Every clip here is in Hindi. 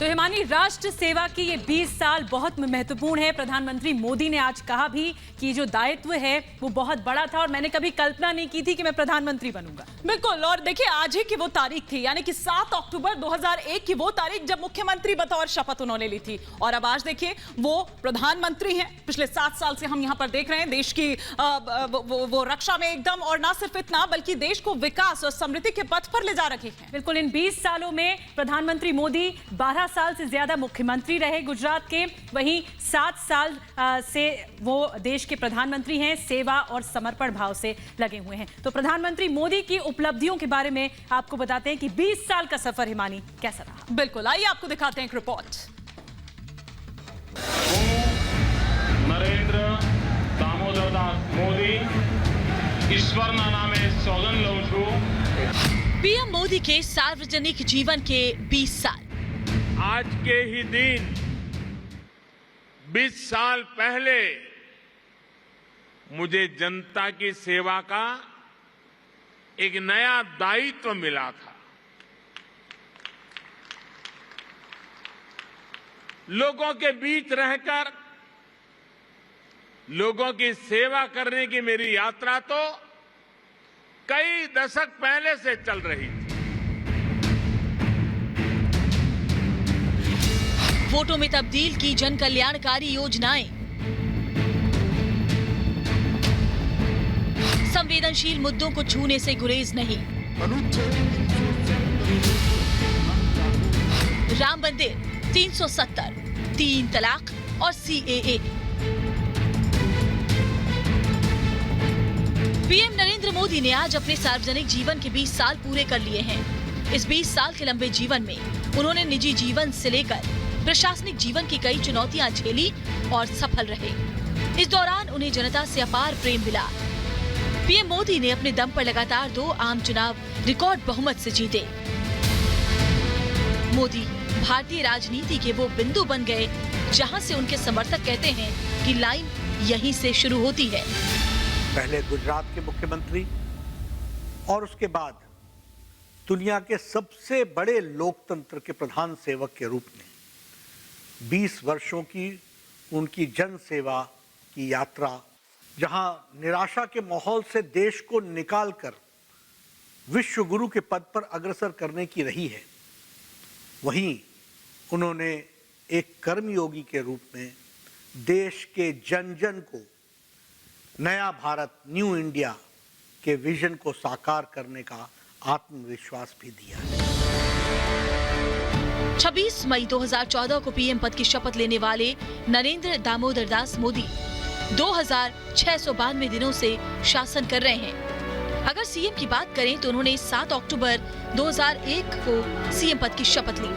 तो हिमानी, राष्ट्र सेवा की ये 20 साल बहुत महत्वपूर्ण है। प्रधानमंत्री मोदी ने आज कहा भी कि जो दायित्व है वो बहुत बड़ा था और मैंने कभी कल्पना नहीं की थी कि मैं प्रधानमंत्री बनूंगा। बिल्कुल। और देखिए, आज ही की वो तारीख थी, यानी कि 7 अक्टूबर 2001 की वो तारीख जब मुख्यमंत्री बतौर शपथ उन्होंने ली थी। और अब आज देखिए वो प्रधानमंत्री हैं। पिछले 7 साल से हम यहाँ पर देख रहे हैं देश की वो रक्षा में एकदम, और ना सिर्फ इतना बल्कि देश को विकास और समृद्धि के पथ पर ले जा रहे हैं। बिल्कुल, इन 20 सालों में प्रधानमंत्री मोदी 12 साल से ज्यादा मुख्यमंत्री रहे गुजरात के, वहीं 7 साल से वो देश के प्रधानमंत्री हैं। सेवा और समर्पण भाव से लगे हुए हैं। तो प्रधानमंत्री मोदी की उपलब्धियों के बारे में आपको बताते हैं कि 20 साल का सफर हिमानी कैसा रहा। बिल्कुल, आइए आपको दिखाते हैं एक रिपोर्ट। नरेंद्र दामोदर दास मोदी ईश्वરના નામે સોગંદ લઉં છું। पीएम मोदी के सार्वजनिक जीवन के 20 साल। आज के ही दिन 20 साल पहले मुझे जनता की सेवा का एक नया दायित्व मिला था। लोगों के बीच रहकर लोगों की सेवा करने की मेरी यात्रा तो कई दशक पहले से चल रही थी। वोटों में तब्दील की जन कल्याणकारी योजनाएं, संवेदनशील मुद्दों को छूने से गुरेज नहीं, राम मंदिर, 370, 3 तलाक और सीएए। पीएम नरेंद्र मोदी ने आज अपने सार्वजनिक जीवन के 20 साल पूरे कर लिए हैं। इस 20 साल के लंबे जीवन में उन्होंने निजी जीवन से लेकर प्रशासनिक जीवन की कई चुनौतियां झेली और सफल रहे। इस दौरान उन्हें जनता से अपार प्रेम मिला। पीएम मोदी ने अपने दम पर लगातार 2 आम चुनाव रिकॉर्ड बहुमत से जीते। मोदी भारतीय राजनीति के वो बिंदु बन गए जहां से उनके समर्थक कहते हैं कि लाइन यहीं से शुरू होती है। पहले गुजरात के मुख्यमंत्री और उसके बाद दुनिया के सबसे बड़े लोकतंत्र के प्रधान सेवक के रूप में 20 वर्षों की उनकी जन सेवा की यात्रा, जहां निराशा के माहौल से देश को निकालकर विश्व गुरु के पद पर अग्रसर करने की रही है, वहीं उन्होंने एक कर्मयोगी के रूप में देश के जन जन को नया भारत, न्यू इंडिया के विजन को साकार करने का आत्मविश्वास भी दिया है। 26 मई 2014 को पीएम पद की शपथ लेने वाले नरेंद्र दामोदर दास मोदी 2692 दिनों से शासन कर रहे हैं। अगर सीएम की बात करें तो उन्होंने 7 अक्टूबर 2001 को सीएम पद की शपथ ली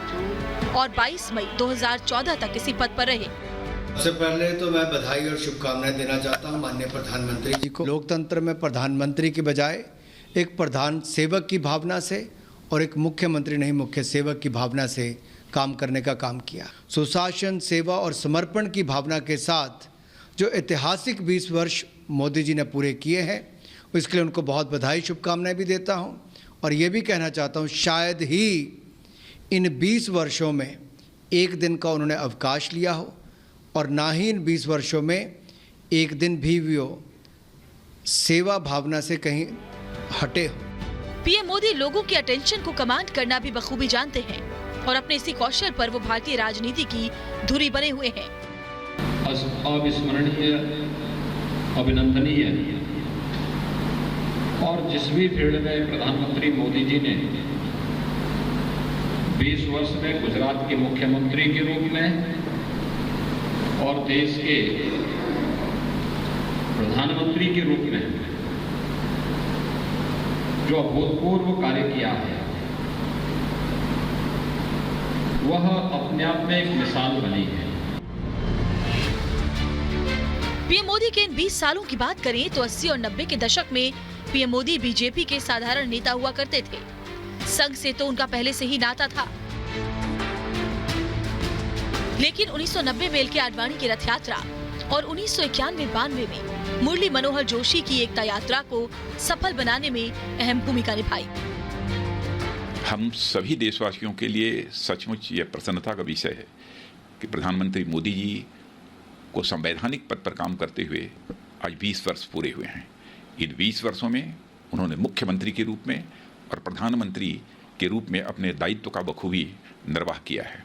और 22 मई 2014 तक इसी पद पर रहे। सबसे पहले तो मैं बधाई और शुभकामनाएं देना चाहता हूं माननीय प्रधानमंत्री जी को। लोकतंत्र में प्रधानमंत्री के बजाय एक प्रधान सेवक की भावना से और एक मुख्यमंत्री नहीं मुख्य सेवक की भावना से काम करने का काम किया। सुशासन, सेवा और समर्पण की भावना के साथ जो ऐतिहासिक 20 वर्ष मोदी जी ने पूरे किए हैं, इसके लिए उनको बहुत बधाई शुभकामनाएं भी देता हूं। और ये भी कहना चाहता हूं, शायद ही इन 20 वर्षों में एक दिन का उन्होंने अवकाश लिया हो और ना ही इन 20 वर्षों में एक दिन भी वो सेवा भावना से कहीं हटे हो। पीएम मोदी लोगों की अटेंशन को कमांड करना भी बखूबी जानते हैं और अपने इसी कौशल पर वो भारतीय राजनीति की धुरी बने हुए हैं। अविस्मरणीय, अभिनंदनीय और जिस भी फील्ड में प्रधानमंत्री मोदी जी ने 20 वर्ष में गुजरात के मुख्यमंत्री के रूप में और देश के प्रधानमंत्री के रूप में जो अभूतपूर्व कार्य किया है, वह अपने आप में एक मिसाल बनी है। पीएम मोदी के इन 20 सालों की बात करें तो 80 और 90 के दशक में पीएम मोदी बीजेपी के साधारण नेता हुआ करते थे। संघ से तो उनका पहले से ही नाता था, लेकिन 1990 में एल.के. आडवाणी की रथ यात्रा और 1991-92 में मुरली मनोहर जोशी की एकता यात्रा को सफल बनाने में अहम भूमिका निभाई। हम सभी देशवासियों के लिए सचमुच ये प्रसन्नता का विषय है कि प्रधानमंत्री मोदी जी को संवैधानिक पद पर काम करते हुए आज 20 वर्ष पूरे हुए हैं। इन 20 वर्षों में उन्होंने मुख्यमंत्री के रूप में और प्रधानमंत्री के रूप में अपने दायित्व का बखूबी निर्वाह किया है।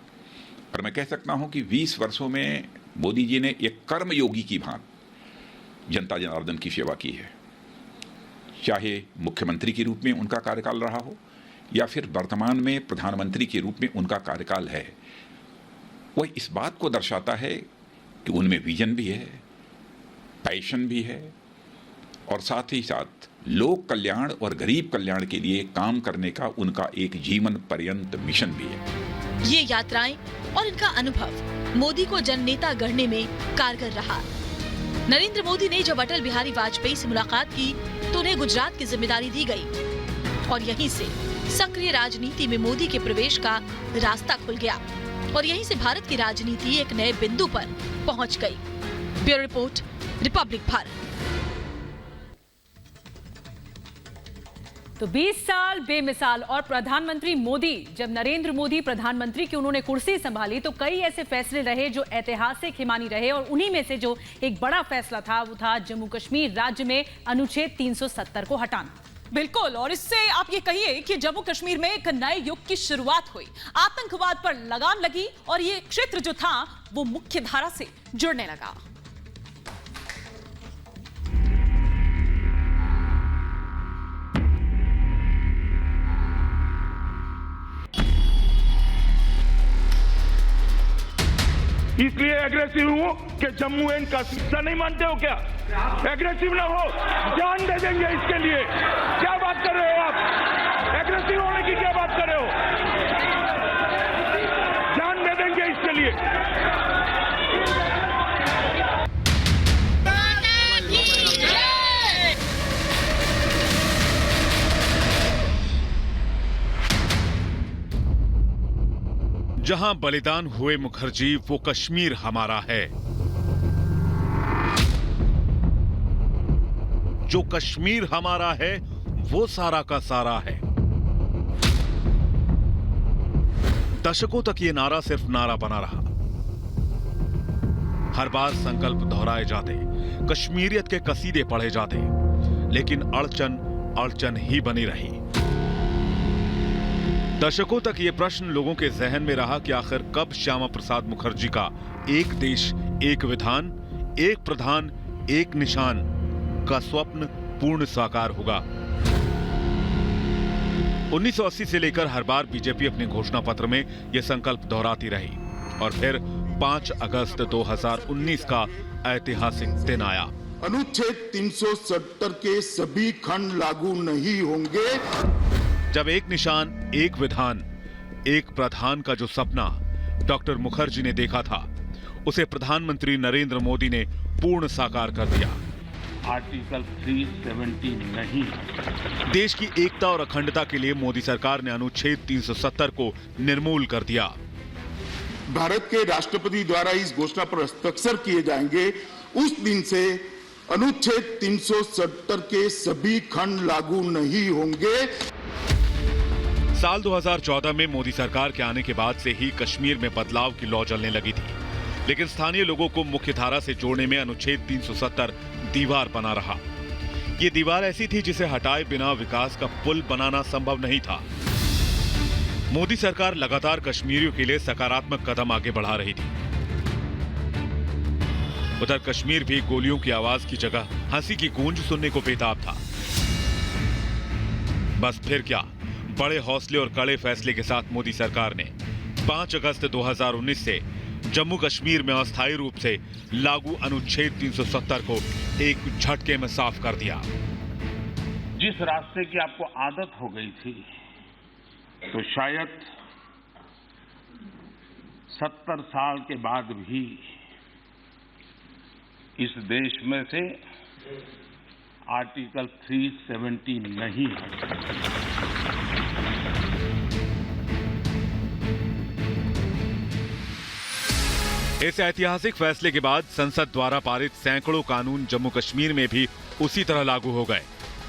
और मैं कह सकता हूं कि 20 वर्षों में मोदी जी ने एक कर्मयोगी की भांति जनता जनार्दन की सेवा की है। चाहे मुख्यमंत्री के रूप में उनका कार्यकाल रहा हो या फिर वर्तमान में प्रधानमंत्री के रूप में उनका कार्यकाल है, वह इस बात को दर्शाता है कि उनमें विजन भी है, पैशन भी है और साथ ही साथ लोक कल्याण और गरीब कल्याण के लिए काम करने का उनका एक जीवन पर्यंत मिशन भी है। ये यात्राएं और इनका अनुभव मोदी को जननेता गढ़ने में कारगर रहा। नरेंद्र मोदी ने जब अटल बिहारी वाजपेयी से मुलाकात की तो उन्हें गुजरात की जिम्मेदारी दी गई और यहीं से सक्रिय राजनीति में मोदी के प्रवेश का रास्ता खुल गया और यहीं से भारत की राजनीति एक नए बिंदु पर पहुंच गई। Bureau report, republic Bharat. तो 20 साल बेमिसाल और प्रधानमंत्री मोदी, जब नरेंद्र मोदी प्रधानमंत्री की उन्होंने कुर्सी संभाली तो कई ऐसे फैसले रहे जो ऐतिहासिक हिमानी रहे और उन्हीं में से जो एक बड़ा फैसला था वो था जम्मू कश्मीर राज्य में अनुच्छेद 370 को हटाना। बिल्कुल, और इससे आप ये कहिए कि जम्मू कश्मीर में एक नए युग की शुरुआत हुई, आतंकवाद पर लगाम लगी और ये क्षेत्र जो था वो मुख्य धारा से जुड़ने लगा। इसलिए एग्रेसिव हूं कि जम्मू एंड कश्मीर नहीं मानते हो क्या? एग्रेसिव ना हो, जान दे देंगे इसके लिए। क्या बात कर रहे हो आप? एग्रेसिव होने की क्या बात कर रहे हो? जान दे देंगे इसके लिए। जहां बलिदान हुए मुखर्जी, वो कश्मीर हमारा है। जो कश्मीर हमारा है वो सारा का सारा है। दशकों तक ये नारा सिर्फ नारा बना रहा। हर बार संकल्प दोहराए जाते, कश्मीरियत के कसीदे पढ़े जाते, लेकिन अड़चन अड़चन ही बनी रही। दशकों तक ये प्रश्न लोगों के जहन में रहा कि आखिर कब श्यामा प्रसाद मुखर्जी का एक देश एक विधान, एक प्रधान एक निशान का स्वप्न पूर्ण साकार होगा। 1980 से लेकर हर बार बीजेपी अपने घोषणा पत्र में यह संकल्प दोहराती रही और फिर 5 अगस्त 2019 का ऐतिहासिक दिन आया। अनुच्छेद 370 के सभी खंड लागू नहीं होंगे। जब एक निशान एक विधान एक प्रधान का जो सपना डॉक्टर मुखर्जी ने देखा था, उसे प्रधानमंत्री नरेंद्र मोदी ने पूर्ण साकार कर दिया। आर्टिकल 370 नहीं। देश की एकता और अखंडता के लिए मोदी सरकार ने अनुच्छेद 370 को निर्मूल कर दिया। भारत के राष्ट्रपति द्वारा इस घोषणा पर हस्ताक्षर किए जाएंगे, उस दिन से अनुच्छेद 370 के सभी खंड लागू नहीं होंगे। साल 2014 में मोदी सरकार के आने के बाद से ही कश्मीर में बदलाव की लौ जलने लगी थी, लेकिन स्थानीय लोगों को मुख्य धारा से जोड़ने में अनुच्छेद 370 दीवार बना रहा। ये दीवार ऐसी थी जिसे हटाए बिना विकास का पुल बनाना संभव नहीं था। मोदी सरकार लगातार कश्मीरियों के लिए सकारात्मक कदम आगे बढ़ा रही थी। उधर कश्मीर भी गोलियों की आवाज की जगह हंसी की गूंज सुनने को बेताब था। बस फिर क्या, बड़े हौसले और कड़े फैसले के साथ मोदी सरकार ने 5 अगस्त 2019 से जम्मू कश्मीर में अस्थायी रूप से लागू अनुच्छेद 370 को एक झटके में साफ कर दिया। जिस रास्ते की आपको आदत हो गई थी, तो शायद 70 साल के बाद भी इस देश में से आर्टिकल 370 नहीं है। इस ऐतिहासिक फैसले के बाद संसद द्वारा पारित सैकड़ों कानून जम्मू कश्मीर में भी उसी तरह लागू हो गए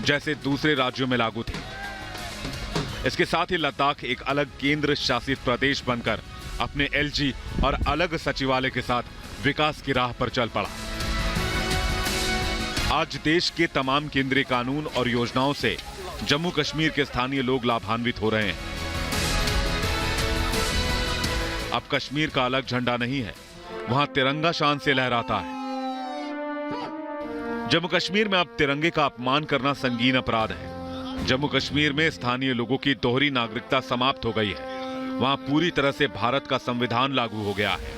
जैसे दूसरे राज्यों में लागू थे। इसके साथ ही लद्दाख एक अलग केंद्र शासित प्रदेश बनकर अपने एलजी और अलग सचिवालय के साथ विकास की राह पर चल पड़ा। आज देश के तमाम केंद्रीय कानून और योजनाओं से जम्मू कश्मीर के स्थानीय लोग लाभान्वित हो रहे हैं। अब कश्मीर का अलग झंडा नहीं है, वहां तिरंगा शान से लहराता है। जम्मू कश्मीर में अब तिरंगे का अपमान करना संगीन अपराध है। जम्मू कश्मीर में स्थानीय लोगों की दोहरी नागरिकता समाप्त हो गई है। वहां पूरी तरह से भारत का संविधान लागू हो गया है।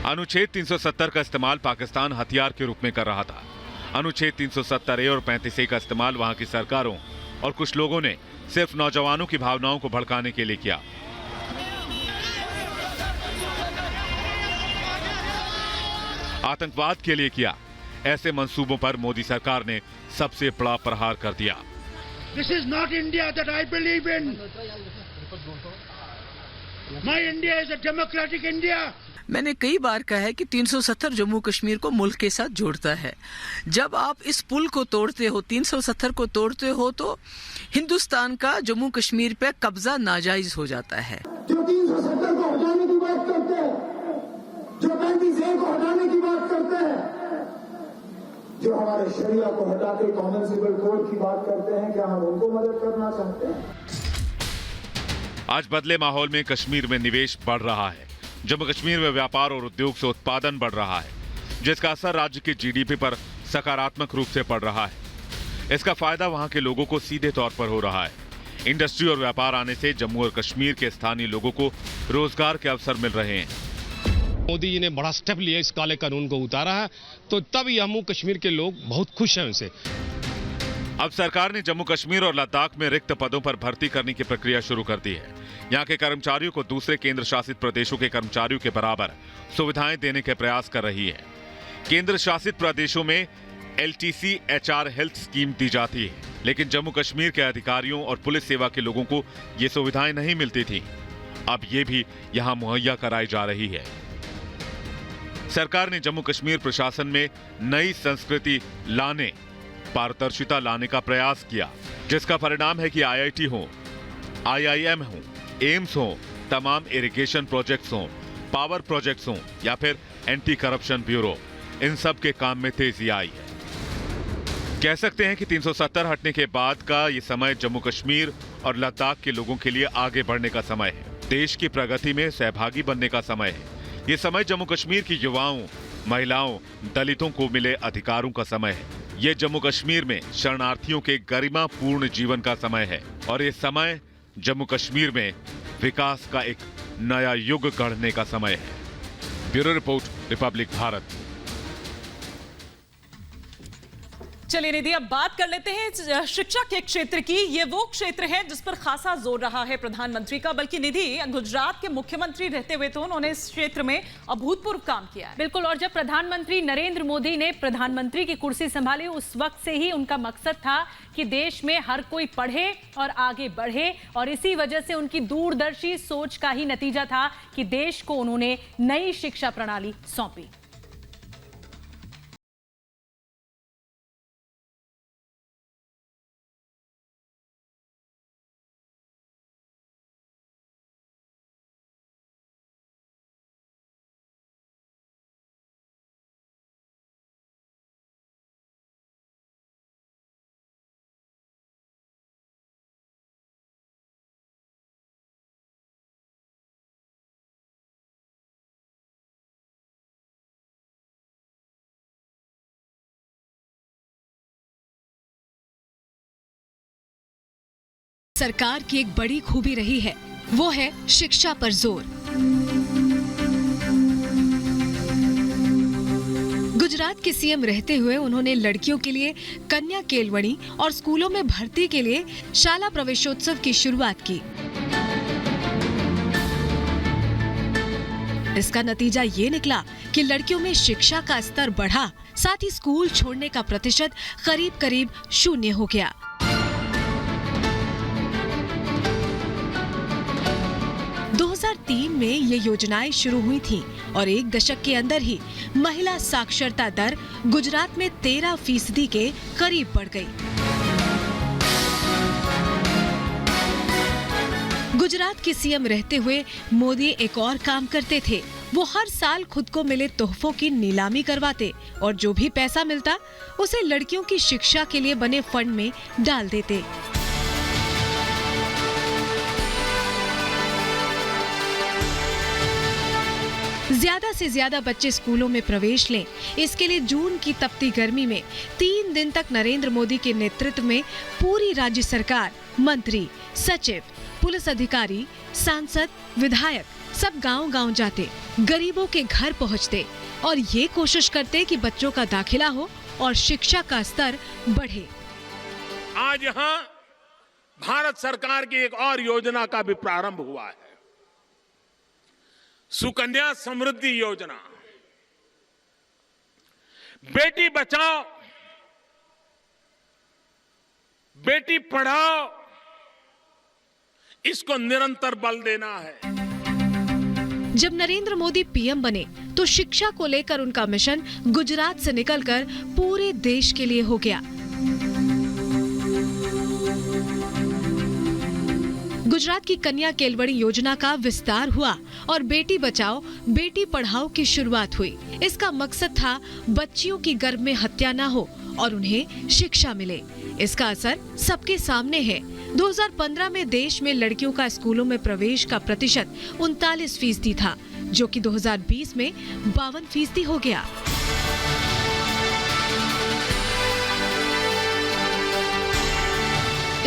अनुच्छेद 370 का इस्तेमाल पाकिस्तान हथियार के रूप में कर रहा था। अनुच्छेद 370A और 35A का इस्तेमाल वहां की सरकारों और कुछ लोगों ने सिर्फ नौजवानों की भावनाओं को भड़काने के लिए किया। आतंकवाद के लिए किया। ऐसे मंसूबों पर मोदी सरकार ने सबसे बड़ा प्रहार कर दिया। This is not India that I believe in. My India is a democratic India. मैंने कई बार कहा है कि 370 जम्मू कश्मीर को मुल्क के साथ जोड़ता है। जब आप इस पुल को तोड़ते हो, 370 को तोड़ते हो, तो हिंदुस्तान का जम्मू कश्मीर पे कब्जा नाजायज हो जाता है। जो 370 को हटाने की बात करते हैं, जो 35A को हटाने की बात करते हैं, जो हमारे शरिया को हटा के कॉमन सिविल कोड की बात करते हैं, क्या हम उनको मदद करना चाहते हैं? आज बदले माहौल में कश्मीर में निवेश बढ़ रहा है। जम्मू कश्मीर में व्यापार और उद्योग से उत्पादन बढ़ रहा है, जिसका असर राज्य के जीडीपी पर सकारात्मक रूप से पड़ रहा है। इसका फायदा वहां के लोगों को सीधे तौर पर हो रहा है। इंडस्ट्री और व्यापार आने से जम्मू और कश्मीर के स्थानीय लोगों को रोजगार के अवसर मिल रहे हैं। मोदी जी ने बड़ा स्टेप लिया, इस काले कानून को उतारा है, तो तब जम्मू कश्मीर के लोग बहुत खुश हैं उनसे। अब सरकार ने जम्मू कश्मीर और लद्दाख में रिक्त पदों पर भर्ती करने की प्रक्रिया शुरू कर दी है। यहाँ के कर्मचारियों को दूसरे केंद्र शासित प्रदेशों के कर्मचारियों के बराबर सुविधाएं देने के प्रयास कर रही है। केंद्र शासित प्रदेशों में LTC HR हेल्थ स्कीम दी जाती है, लेकिन जम्मू कश्मीर के अधिकारियों और पुलिस सेवा के लोगों को ये सुविधाएं नहीं मिलती थी। अब ये भी यहाँ मुहैया कराई जा रही है। सरकार ने जम्मू कश्मीर प्रशासन में नई संस्कृति लाने, पारदर्शिता लाने का प्रयास किया, जिसका परिणाम है कि IIT हो, IIM हो, एम्स हो, तमाम इरिगेशन प्रोजेक्ट्स हो, पावर प्रोजेक्ट्स हो या फिर एंटी करप्शन ब्यूरो, इन सब के काम में तेजी आई है। कह सकते हैं कि 370 हटने के बाद का ये समय जम्मू कश्मीर और लद्दाख के लोगों के लिए आगे बढ़ने का समय है। देश की प्रगति में सहभागी बनने का समय है। ये समय जम्मू कश्मीर की युवाओं, महिलाओं, दलितों को मिले अधिकारों का समय है। ये जम्मू कश्मीर में शरणार्थियों के गरिमापूर्ण जीवन का समय है और ये समय जम्मू कश्मीर में विकास का एक नया युग गढ़ने का समय है। Bureau report, republic Bharat. चलिए निधि, अब बात कर लेते हैं शिक्षा के क्षेत्र की। ये वो क्षेत्र है जिस पर खासा जोर रहा है प्रधानमंत्री का। बल्कि निधि, गुजरात के मुख्यमंत्री रहते हुए तो उन्होंने इस क्षेत्र में अभूतपूर्व काम किया है। बिल्कुल, और जब प्रधानमंत्री नरेंद्र मोदी ने प्रधानमंत्री की कुर्सी संभाली, उस वक्त से ही उनका मकसद था कि देश में हर कोई पढ़े और आगे बढ़े, और इसी वजह से उनकी दूरदर्शी सोच का ही नतीजा था कि देश को उन्होंने नई शिक्षा प्रणाली सौंपी। सरकार की एक बड़ी खूबी रही है, वो है शिक्षा पर जोर। गुजरात के सीएम रहते हुए उन्होंने लड़कियों के लिए कन्या केलवणी और स्कूलों में भर्ती के लिए शाला प्रवेशोत्सव की शुरुआत की। इसका नतीजा ये निकला कि लड़कियों में शिक्षा का स्तर बढ़ा, साथ ही स्कूल छोड़ने का प्रतिशत करीब 0 हो गया। में ये योजनाएं शुरू हुई थीं और 1 दशक के अंदर ही महिला साक्षरता दर गुजरात में 13% के करीब बढ़ गई। गुजरात के सीएम रहते हुए मोदी एक और काम करते थे। वो हर साल खुद को मिले तोहफों की नीलामी करवाते और जो भी पैसा मिलता उसे लड़कियों की शिक्षा के लिए बने फंड में डाल देते। ज्यादा से ज्यादा बच्चे स्कूलों में प्रवेश लें, इसके लिए जून की तपती गर्मी में 3 दिन तक नरेंद्र मोदी के नेतृत्व में पूरी राज्य सरकार, मंत्री, सचिव, पुलिस अधिकारी, सांसद, विधायक सब गांव-गांव जाते, गरीबों के घर पहुंचते और ये कोशिश करते कि बच्चों का दाखिला हो और शिक्षा का स्तर बढ़े। आज यहाँ भारत सरकार की एक और योजना का भी प्रारंभ हुआ है, सुकन्या समृद्धि योजना। बेटी बचाओ, बेटी पढ़ाओ, इसको निरंतर बल देना है। जब नरेंद्र मोदी पीएम बने तो शिक्षा को लेकर उनका मिशन गुजरात से निकलकर पूरे देश के लिए हो गया। गुजरात की कन्या केलवड़ी योजना का विस्तार हुआ और बेटी बचाओ बेटी पढ़ाओ की शुरुआत हुई। इसका मकसद था बच्चियों की गर्भ में हत्या न हो और उन्हें शिक्षा मिले। इसका असर सबके सामने है। 2015 में देश में लड़कियों का स्कूलों में प्रवेश का प्रतिशत 39% था, जो कि 2020 में 52% हो गया।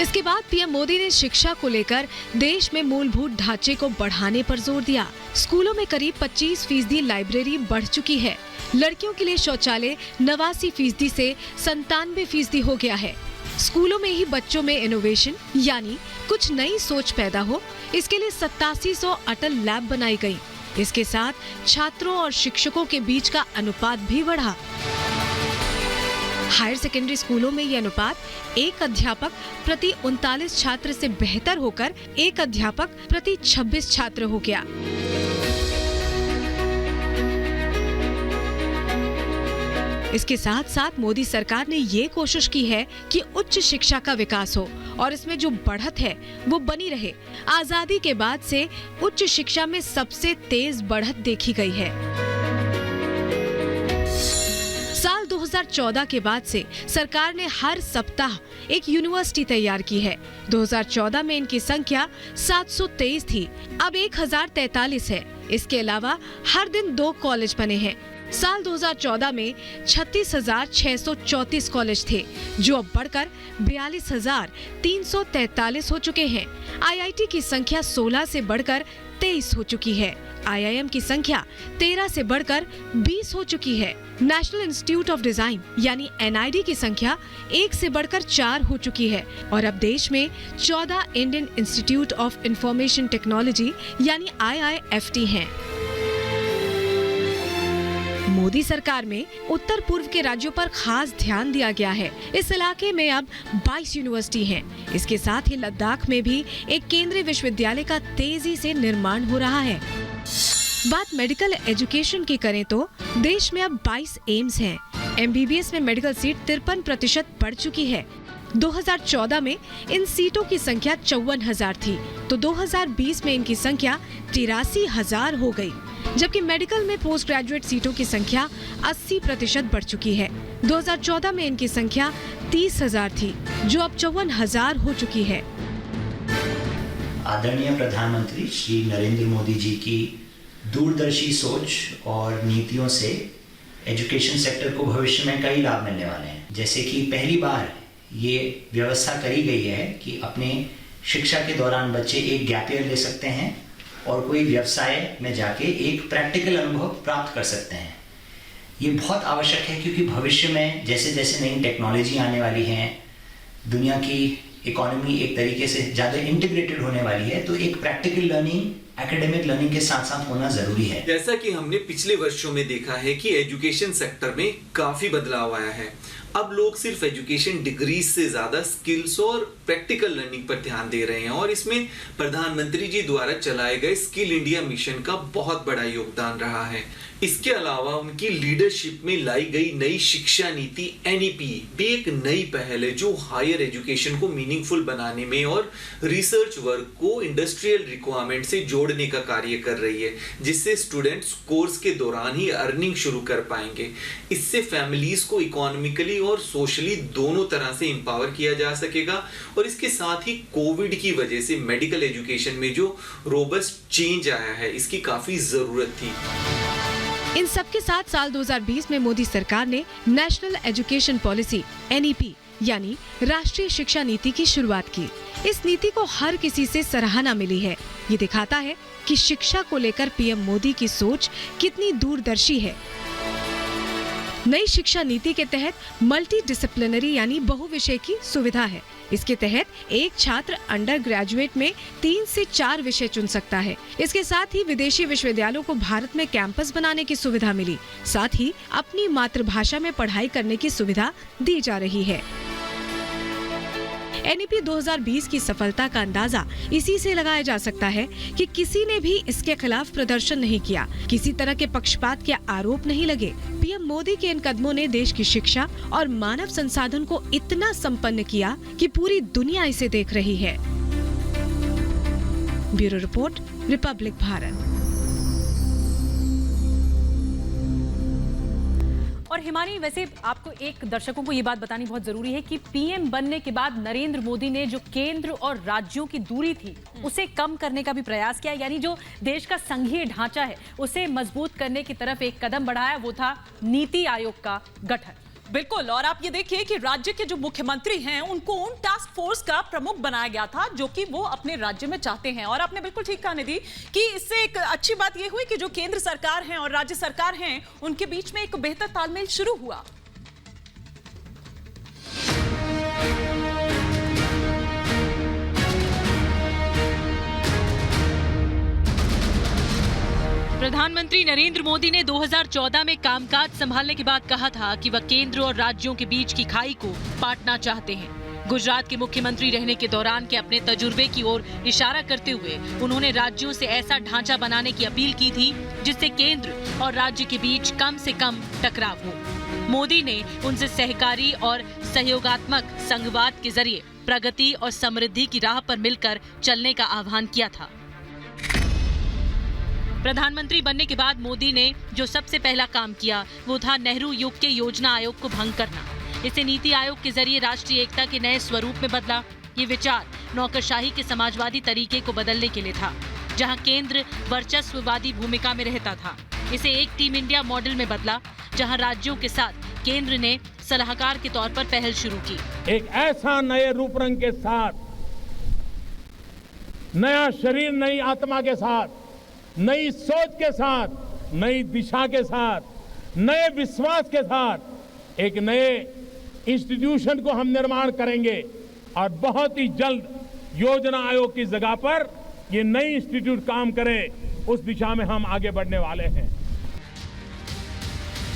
इसके बाद पीएम मोदी ने शिक्षा को लेकर देश में मूलभूत ढांचे को बढ़ाने पर जोर दिया। स्कूलों में करीब 25% लाइब्रेरी बढ़ चुकी है। लड़कियों के लिए शौचालय 89% से 97% हो गया है। स्कूलों में ही बच्चों में इनोवेशन यानी कुछ नई सोच पैदा हो, इसके लिए 8700 अटल लैब बनाई गई। इसके साथ छात्रों और शिक्षकों के बीच का अनुपात भी बढ़ा। हायर सेकेंडरी स्कूलों में यह अनुपात 1 अध्यापक प्रति 39 छात्र से बेहतर होकर 1 अध्यापक प्रति 26 छात्र हो गया। इसके साथ साथ मोदी सरकार ने ये कोशिश की है कि उच्च शिक्षा का विकास हो और इसमें जो बढ़त है वो बनी रहे। आजादी के बाद से उच्च शिक्षा में सबसे तेज बढ़त देखी गई है। साल 2014 के बाद से सरकार ने हर सप्ताह एक यूनिवर्सिटी तैयार की है। 2014 में इनकी संख्या 723 थी, अब 1043 है। इसके अलावा हर दिन 2 कॉलेज बने हैं। साल 2014 में 36,634 कॉलेज थे, जो अब बढ़कर 42,343 हो चुके हैं। आईआईटी की संख्या 16 से बढ़कर 23 हो चुकी है। आईआईएम की संख्या 13 से बढ़कर 20 हो चुकी है। नेशनल इंस्टीट्यूट ऑफ डिजाइन यानी एनआईडी की संख्या 1 से बढ़कर 4 हो चुकी है और अब देश में 14 Indian institute of information technology यानी IIFT हैं। मोदी सरकार में उत्तर पूर्व के राज्यों पर खास ध्यान दिया गया है। इस इलाके में अब 22 यूनिवर्सिटी हैं। इसके साथ ही लद्दाख में भी एक केंद्रीय विश्वविद्यालय का तेजी से निर्माण हो रहा है। बात मेडिकल एजुकेशन की करें तो देश में अब 22 एम्स हैं। MBBS में मेडिकल सीट 53% बढ़ चुकी है। 2014 में इन सीटों की संख्या 54,000 थी, तो 2020 में इनकी संख्या 83,000 हो गई। जबकि मेडिकल में पोस्ट ग्रेजुएट सीटों की संख्या 80% बढ़ चुकी है। 2014 में इनकी संख्या 30,000 थी, जो अब 54,000 हो चुकी है। आदरणीय प्रधानमंत्री श्री नरेंद्र मोदी जी की दूरदर्शी सोच और नीतियों से एजुकेशन सेक्टर को भविष्य में कई लाभ मिलने वाले हैं। जैसे कि पहली बार ये व्यवस्था करी गई है कि अपने शिक्षा के दौरान बच्चे एक गैप ईयर ले सकते हैं और कोई व्यवसाय में जाके एक प्रैक्टिकल अनुभव प्राप्त कर सकते हैं। ये बहुत आवश्यक है क्योंकि भविष्य में जैसे जैसे नई टेक्नोलॉजी आने वाली है, दुनिया की इकोनॉमी एक तरीके से ज़्यादा इंटीग्रेटेड होने वाली है, तो एक प्रैक्टिकल लर्निंग एकेडमिक लर्निंग के साथ साथ होना जरूरी है। जैसा कि हमने पिछले वर्षों में देखा है कि एजुकेशन सेक्टर में काफी बदलाव आया है। अब लोग सिर्फ एजुकेशन डिग्री से ज़्यादा स्किल्स और प्रैक्टिकल लर्निंग पर ध्यान दे रहे हैं और इसमें प्रधानमंत्री जी द्वारा चलाए गए स्किल इंडिया मिशन का बहुत बड़ा योगदान रहा है। इसके अलावा उनकी लीडरशिप में लाई गई नई शिक्षा नीति NEP भी एक नई पहल है जो हायर एजुकेशन को मीनिंगफुल बनाने में और रिसर्च वर्क को इंडस्ट्रियल रिक्वायरमेंट से जोड़ने का कार्य कर रही है, जिससे स्टूडेंट्स कोर्स के दौरान ही अर्निंग शुरू कर पाएंगे। इससे फैमिलीज को इकोनॉमिकली और सोशली दोनों तरह से एम्पावर किया जा सकेगा और इसके साथ ही कोविड की वजह से मेडिकल एजुकेशन में जो रोबस्ट चेंज आया है, इसकी काफी जरूरत थी। इन सबके साथ साल 2020 में मोदी सरकार ने नेशनल एजुकेशन पॉलिसी NEP यानी राष्ट्रीय शिक्षा नीति की शुरुआत की। इस नीति को हर किसी से सराहना मिली है। ये दिखाता है कि शिक्षा को लेकर PM मोदी की सोच कितनी दूरदर्शी है। नई शिक्षा नीति के तहत मल्टी डिसिप्लिनरी यानी बहुविषय की सुविधा है। इसके तहत एक छात्र अंडर ग्रेजुएट में 3 से 4 विषय चुन सकता है। इसके साथ ही विदेशी विश्वविद्यालयों को भारत में कैंपस बनाने की सुविधा मिली। साथ ही अपनी मातृभाषा में पढ़ाई करने की सुविधा दी जा रही है। NEP 2020 की सफलता का अंदाजा इसी से लगाया जा सकता है कि किसी ने भी इसके खिलाफ प्रदर्शन नहीं किया, किसी तरह के पक्षपात के आरोप नहीं लगे। PM मोदी के इन कदमों ने देश की शिक्षा और मानव संसाधन को इतना संपन्न किया कि पूरी दुनिया इसे देख रही है। Bureau report, republic Bharat. और हिमानी, वैसे आपको एक दर्शकों को ये बात बतानी बहुत जरूरी है कि PM बनने के बाद नरेंद्र मोदी ने जो केंद्र और राज्यों की दूरी थी उसे कम करने का भी प्रयास किया, यानी जो देश का संघीय ढांचा है उसे मजबूत करने की तरफ एक कदम बढ़ाया, वो था नीति आयोग का गठन। बिल्कुल, और आप ये देखिए कि राज्य के जो मुख्यमंत्री हैं उनको उन टास्क फोर्स का प्रमुख बनाया गया था जो कि वो अपने राज्य में चाहते हैं। और आपने बिल्कुल ठीक कहा निधि कि इससे एक अच्छी बात ये हुई कि जो केंद्र सरकार है और राज्य सरकार हैं उनके बीच में एक बेहतर तालमेल शुरू हुआ। प्रधानमंत्री नरेंद्र मोदी ने 2014 में कामकाज संभालने के बाद कहा था कि वह केंद्र और राज्यों के बीच की खाई को पाटना चाहते हैं। गुजरात के मुख्यमंत्री रहने के दौरान के अपने तजुर्बे की ओर इशारा करते हुए उन्होंने राज्यों से ऐसा ढांचा बनाने की अपील की थी जिससे केंद्र और राज्य के बीच कम से कम टकराव हो। मोदी ने उनसे सहकारी और सहयोगात्मक संघवाद के जरिए प्रगति और समृद्धि की राह पर मिलकर चलने का आह्वान किया था। प्रधानमंत्री बनने के बाद मोदी ने जो सबसे पहला काम किया वो था नेहरू युग के योजना आयोग को भंग करना। इसे नीति आयोग के जरिए राष्ट्रीय एकता के नए स्वरूप में बदला। ये विचार नौकरशाही के समाजवादी तरीके को बदलने के लिए था, जहां केंद्र वर्चस्ववादी भूमिका में रहता था। इसे एक टीम इंडिया मॉडल में बदला, जहां राज्यों के साथ केंद्र ने सलाहकार के तौर पर पहल शुरू की। एक ऐसा नए रूप रंग के साथ, नया शरीर, नई आत्मा के साथ, नई सोच के साथ, नई दिशा के साथ, नए विश्वास के साथ एक नए इंस्टीट्यूशन को हम निर्माण करेंगे और बहुत ही जल्द योजना आयोग की जगह पर ये नई इंस्टीट्यूट काम करे, उस दिशा में हम आगे बढ़ने वाले हैं।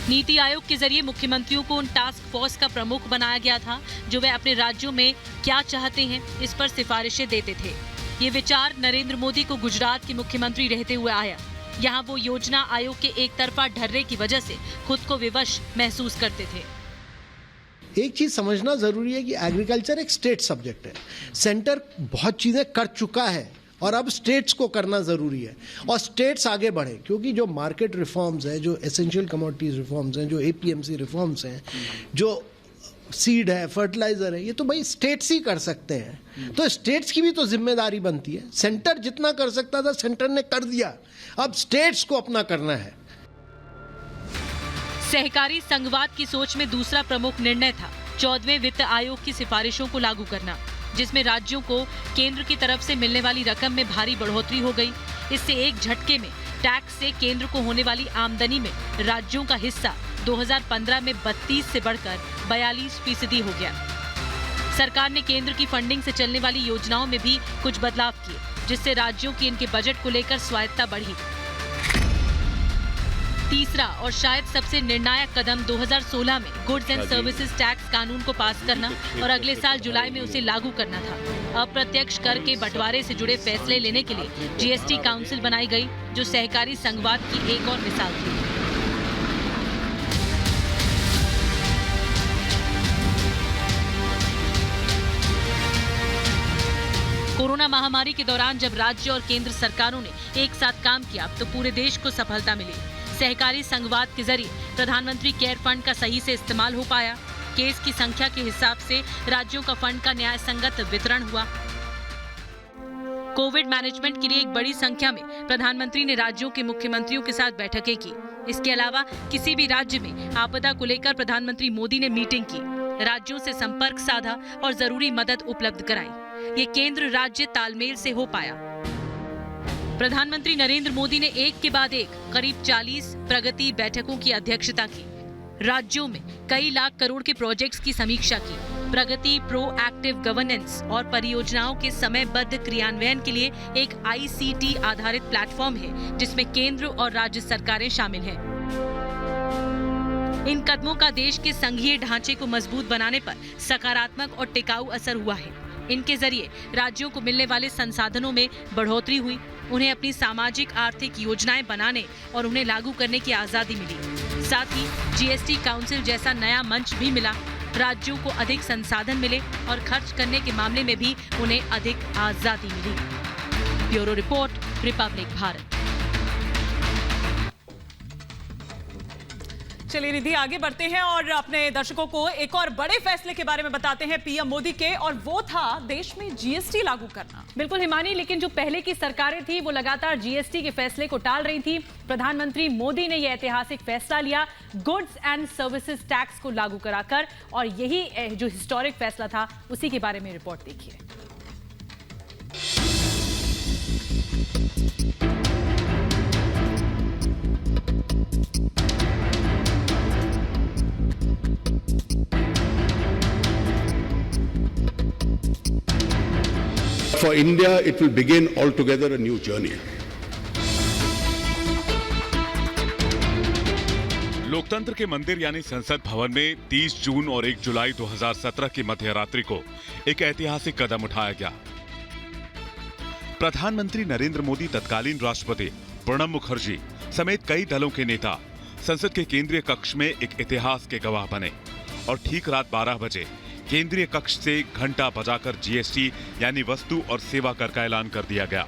नीति आयोग के जरिए मुख्यमंत्रियों को उन टास्क फोर्स का प्रमुख बनाया गया था जो वे अपने राज्यों में क्या चाहते हैं इस पर सिफारिशें देते थे। ये विचार नरेंद्र मोदी को गुजरात के मुख्यमंत्री रहते हुए आया। यहाँ वो योजना आयोग के एक तरफा ढर्रे की वजह से खुद को विवश महसूस करते थे। एक चीज समझना जरूरी है कि एग्रीकल्चर एक स्टेट सब्जेक्ट है। सेंटर बहुत चीजें कर चुका है और अब स्टेट्स को करना जरूरी है और स्टेट्स आगे बढ़े, क्योंकि जो मार्केट रिफॉर्म्स हैं, जो एसेंशियल कमोडिटीज रिफॉर्म्स हैं, जो APMC रिफॉर्म्स हैं, जो सीड है, फर्टिलाइजर है, ये तो भाई स्टेट्स ही कर सकते हैं। तो स्टेट्स की भी तो जिम्मेदारी बनती है। सेंटर जितना कर सकता था सेंटर ने कर दिया, अब स्टेट्स को अपना करना है। सहकारी संघवाद की सोच में दूसरा प्रमुख निर्णय था 14वें वित्त आयोग की सिफारिशों को लागू करना, जिसमें राज्यों को केंद्र की तरफ से मिलने वाली रकम में भारी बढ़ोतरी हो गई। इससे एक झटके में टैक्स से केंद्र को होने वाली आमदनी में राज्यों का हिस्सा 2015 में 32 से बढ़कर 42% हो गया। सरकार ने केंद्र की फंडिंग से चलने वाली योजनाओं में भी कुछ बदलाव किए, जिससे राज्यों की इनके बजट को लेकर स्वायत्ता बढ़ी। तीसरा और शायद सबसे निर्णायक कदम 2016 में गुड्स एंड सर्विसेज टैक्स कानून को पास करना और अगले साल जुलाई में उसे लागू करना था। अप्रत्यक्ष कर के बंटवारे से जुड़े फैसले लेने के लिए जीएसटी काउंसिल बनाई गई, जो सहकारी संघवाद की एक और मिसाल थी। कोरोना महामारी के दौरान जब राज्य और केंद्र सरकारों ने एक साथ काम किया तो पूरे देश को सफलता मिली। सहकारी संघवाद के जरिए प्रधानमंत्री केयर फंड का सही से इस्तेमाल हो पाया। केस की संख्या के हिसाब से राज्यों का फंड का न्याय संगत वितरण हुआ। कोविड मैनेजमेंट के लिए एक बड़ी संख्या में प्रधानमंत्री ने राज्यों के मुख्यमंत्रियों के साथ बैठकें की। इसके अलावा किसी भी राज्य में आपदा को लेकर प्रधानमंत्री मोदी ने मीटिंग की, राज्यों से संपर्क साधा और जरूरी मदद उपलब्ध कराई। ये केंद्र राज्य तालमेल से हो पाया। प्रधानमंत्री नरेंद्र मोदी ने एक के बाद एक करीब 40 प्रगति बैठकों की अध्यक्षता की। राज्यों में कई लाख करोड़ के प्रोजेक्ट्स की समीक्षा की। प्रगति प्रोएक्टिव गवर्नेंस और परियोजनाओं के समयबद्ध क्रियान्वयन के लिए एक ICT आधारित प्लेटफॉर्म है, जिसमें केंद्र और राज्य सरकारें शामिल हैं। इन कदमों का देश के संघीय ढांचे को मजबूत बनाने पर सकारात्मक और टिकाऊ असर हुआ है। इनके जरिए राज्यों को मिलने वाले संसाधनों में बढ़ोतरी हुई, उन्हें अपनी सामाजिक आर्थिक योजनाएं बनाने और उन्हें लागू करने की आजादी मिली। साथ ही जीएसटी काउंसिल जैसा नया मंच भी मिला। राज्यों को अधिक संसाधन मिले और खर्च करने के मामले में भी उन्हें अधिक आजादी मिली। Bureau report, republic Bharat. चलिए निधि, आगे बढ़ते हैं और अपने दर्शकों को एक और बड़े फैसले के बारे में बताते हैं पीएम मोदी के, और वो था देश में जीएसटी लागू करना। बिल्कुल हिमानी, लेकिन जो पहले की सरकारें थी वो लगातार जीएसटी के फैसले को टाल रही थी। प्रधानमंत्री मोदी ने यह ऐतिहासिक फैसला लिया गुड्स एंड सर्विसेज टैक्स को लागू कराकर, और यही जो हिस्टोरिक फैसला था उसी के बारे में रिपोर्ट देखिए। For India, it will begin altogether a new journey. लोकतंत्र के मंदिर यानी संसद भवन में 30 जून और 1 जुलाई 2017 की मध्यरात्रि को एक ऐतिहासिक कदम उठाया गया। प्रधानमंत्री नरेंद्र मोदी, तत्कालीन राष्ट्रपति प्रणब मुखर्जी समेत कई दलों के नेता संसद के केंद्रीय कक्ष में एक इतिहास के गवाह बने, और ठीक रात 12 बजे केंद्रीय कक्ष से घंटा बजाकर जीएसटी यानी वस्तु और सेवा कर का ऐलान कर दिया गया।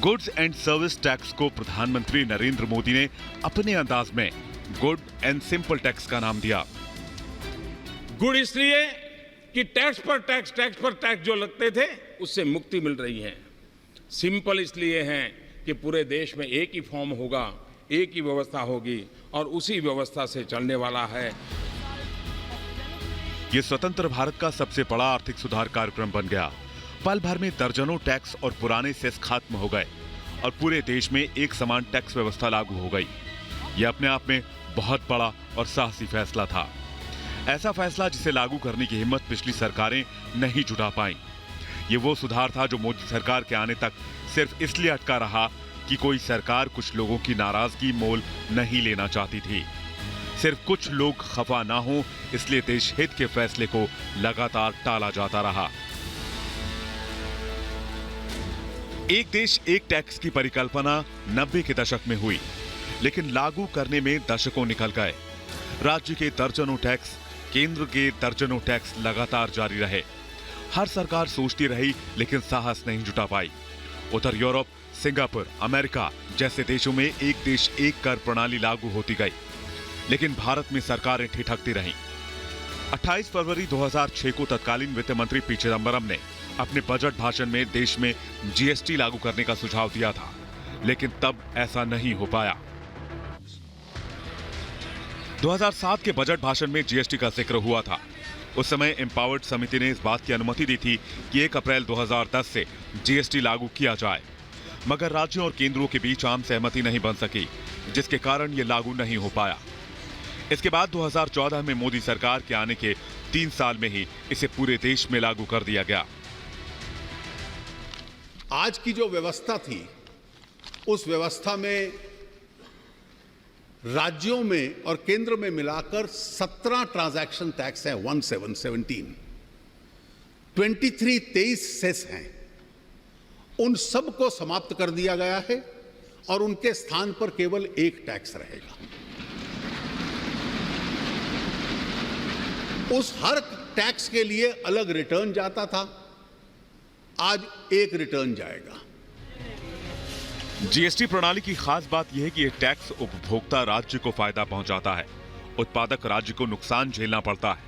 गुड्स एंड सर्विस टैक्स को प्रधानमंत्री नरेंद्र मोदी ने अपने अंदाज में गुड एंड सिंपल टैक्स का नाम दिया। गुड इसलिए कि टैक्स पर टैक्स जो लगते थे उससे मुक्ति मिल रही है। सिंपल इसलिए है कि पूरे देश में एक ही फॉर्म होगा, एक ही व्यवस्था होगी और उसी व्यवस्था से चलने वाला है। ये स्वतंत्र भारत का सबसे बड़ा आर्थिक सुधार कार्यक्रम बन गया। पल भर में दर्जनों टैक्स और पुराने सेस खत्म हो गए और पूरे देश में एक समान टैक्स व्यवस्था लागू हो गई। ये अपने आप में बहुत बड़ा और साहसी फैसला था। ऐसा फैसला जिसे लागू करने की हिम्मत पिछली सरकारें नहीं जुटा पाई। ये वो सुधार था जो मोदी सरकार के आने तक सिर्फ इसलिए अटका रहा कि कोई सरकार कुछ लोगों की नाराजगी मोल नहीं लेना चाहती थी। सिर्फ कुछ लोग खफा ना हो इसलिए देश हित के फैसले को लगातार टाला जाता रहा। एक देश एक टैक्स की परिकल्पना 90 के दशक में हुई, लेकिन लागू करने में दशकों निकल गए। राज्य के दर्जनों टैक्स, केंद्र के दर्जनों टैक्स लगातार जारी रहे। हर सरकार सोचती रही लेकिन साहस नहीं जुटा पाई। उधर यूरोप, सिंगापुर, अमेरिका जैसे देशों में एक देश एक कर प्रणाली लागू होती गई, लेकिन भारत में सरकारें ठिठकती रहीं। 28 फरवरी 2006 को तत्कालीन वित्त मंत्री पी चिदंबरम ने अपने बजट भाषण में देश में जीएसटी लागू करने का सुझाव दिया था, लेकिन तब ऐसा नहीं हो पाया। 2007 के बजट भाषण में जीएसटी का जिक्र हुआ था। उस समय एम्पावर्ड समिति ने इस बात की अनुमति दी थी कि 1 अप्रैल 2010 से जीएसटी लागू किया जाए, मगर राज्यों और केंद्रों के बीच आम सहमति नहीं बन सकी, जिसके कारण यह लागू नहीं हो पाया। इसके बाद 2014 में मोदी सरकार के आने के 3 साल में ही इसे पूरे देश में लागू कर दिया गया। आज की जो व्यवस्था थी, उस व्यवस्था में राज्यों में और केंद्र में मिलाकर 17 ट्रांजैक्शन टैक्स हैं, 17 23 सेस हैं। उन सब को समाप्त कर दिया गया है और उनके स्थान पर केवल एक टैक्स रहेगा। उस हर टैक्स के लिए अलग रिटर्न जाता था, आज एक रिटर्न जाएगा। जीएसटी प्रणाली की खास बात यह है कि यह टैक्स उपभोक्ता राज्य को फायदा पहुंचाता है, उत्पादक राज्य को नुकसान झेलना पड़ता है।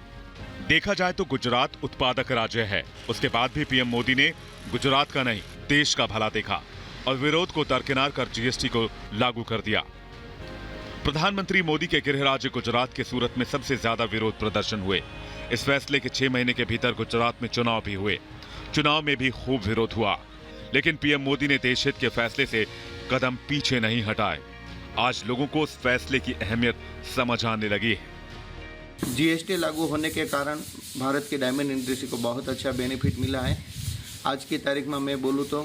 देखा जाए तो गुजरात उत्पादक राज्य है, उसके बाद भी पीएम मोदी ने गुजरात का नहीं देश का भला देखा और विरोध को दरकिनार कर जीएसटी को लागू कर दिया। प्रधानमंत्री मोदी के गृह राज्य गुजरात के सूरत में सबसे ज्यादा विरोध प्रदर्शन हुए। इस फैसले के 6 महीने के भीतर गुजरात में चुनाव भी हुए। चुनाव में भी खूब विरोध हुआ, लेकिन पीएम मोदी ने देश हित के फैसले से कदम पीछे नहीं हटाए। आज लोगों को उस फैसले की अहमियत समझ आने लगी है। जीएसटी लागू होने के कारण भारत की डायमंड इंडस्ट्री को बहुत अच्छा बेनिफिट मिला है। आज की तारीख में मैं बोलूँ तो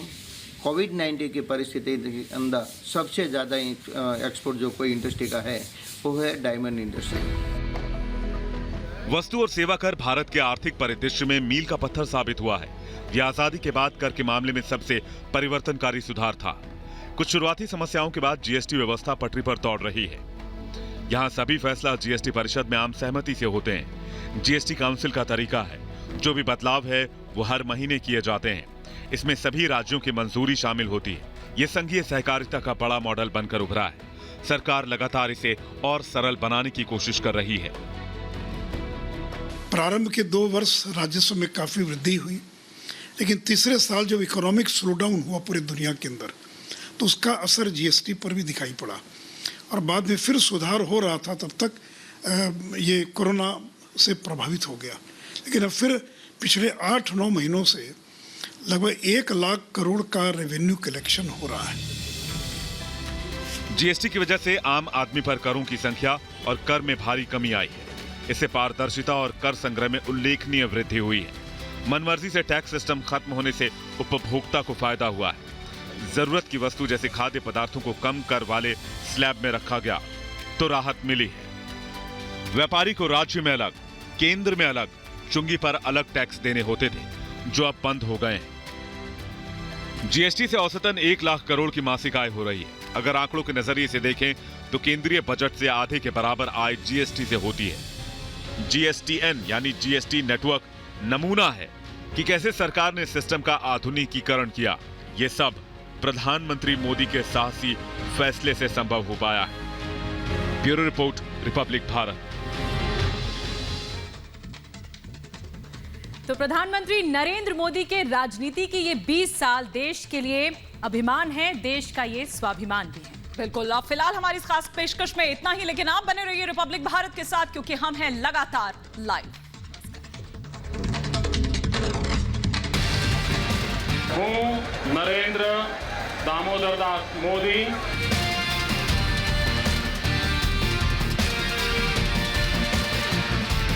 कोविड-19 की परिस्थिति के अंदर सबसे ज़्यादा एक्सपोर्ट जो कोई इंडस्ट्री का है वो है डायमंड इंडस्ट्री। वस्तु और सेवा कर भारत के आर्थिक परिदृश्य में मील का पत्थर साबित हुआ है। यह आजादी के बाद कर के मामले में सबसे परिवर्तनकारी सुधार था। कुछ शुरुआती समस्याओं के बाद जीएसटी व्यवस्था पटरी पर दौड़ रही है। यहाँ सभी फैसला जीएसटी परिषद में आम सहमति से होते हैं। जीएसटी काउंसिल का तरीका है, जो भी बदलाव है वो हर महीने किए जाते हैं। इसमें सभी राज्यों की मंजूरी शामिल होती है। ये संघीय सहकारिता का बड़ा मॉडल बनकर उभरा है। सरकार लगातार इसे और सरल बनाने की कोशिश कर रही है। प्रारंभ के 2 वर्ष राजस्व में काफी वृद्धि हुई, लेकिन तीसरे साल जब इकोनॉमिक स्लोडाउन हुआ पूरी दुनिया के अंदर, तो उसका असर जीएसटी पर भी दिखाई पड़ा और बाद में फिर सुधार हो रहा था। तब तक ये कोरोना से प्रभावित हो गया, लेकिन अब फिर पिछले 8-9 महीनों से लगभग 1 लाख करोड़ का रेवेन्यू कलेक्शन हो रहा है। जीएसटी की वजह से आम आदमी पर करों की संख्या और कर में भारी कमी आई है। इससे पारदर्शिता और कर संग्रह में उल्लेखनीय वृद्धि हुई है। मनमर्जी से टैक्स सिस्टम खत्म होने से उपभोक्ता को फायदा हुआ है। जरूरत की वस्तु जैसे खाद्य पदार्थों को कम कर वाले स्लैब में रखा गया तो राहत मिली है। व्यापारी को राज्य में अलग, केंद्र में अलग, चुंगी पर अलग टैक्स देने होते थे, जो अब बंद हो गए हैं। जीएसटी से औसतन 1 लाख करोड़ की मासिक आय हो रही है। अगर आंकड़ों के नजरिए से देखें तो केंद्रीय बजट से आधे के बराबर आय जीएसटी से होती है। जीएसटीएन यानी जीएसटी नेटवर्क नमूना है कि कैसे सरकार ने सिस्टम का आधुनिकीकरण किया। ये सब प्रधानमंत्री मोदी के साहसी फैसले से संभव हो पाया है। Bureau report, republic Bharat. तो प्रधानमंत्री नरेंद्र मोदी के राजनीति की ये 20 साल देश के लिए अभिमान है, देश का ये स्वाभिमान भी है। बिल्कुल। अब फिलहाल हमारी इस खास पेशकश में इतना ही, लेकिन आप बने रहिए रिपब्लिक भारत के साथ, क्योंकि हम हैं लगातार लाइव। हूं नरेंद्र दामोदर दास मोदी।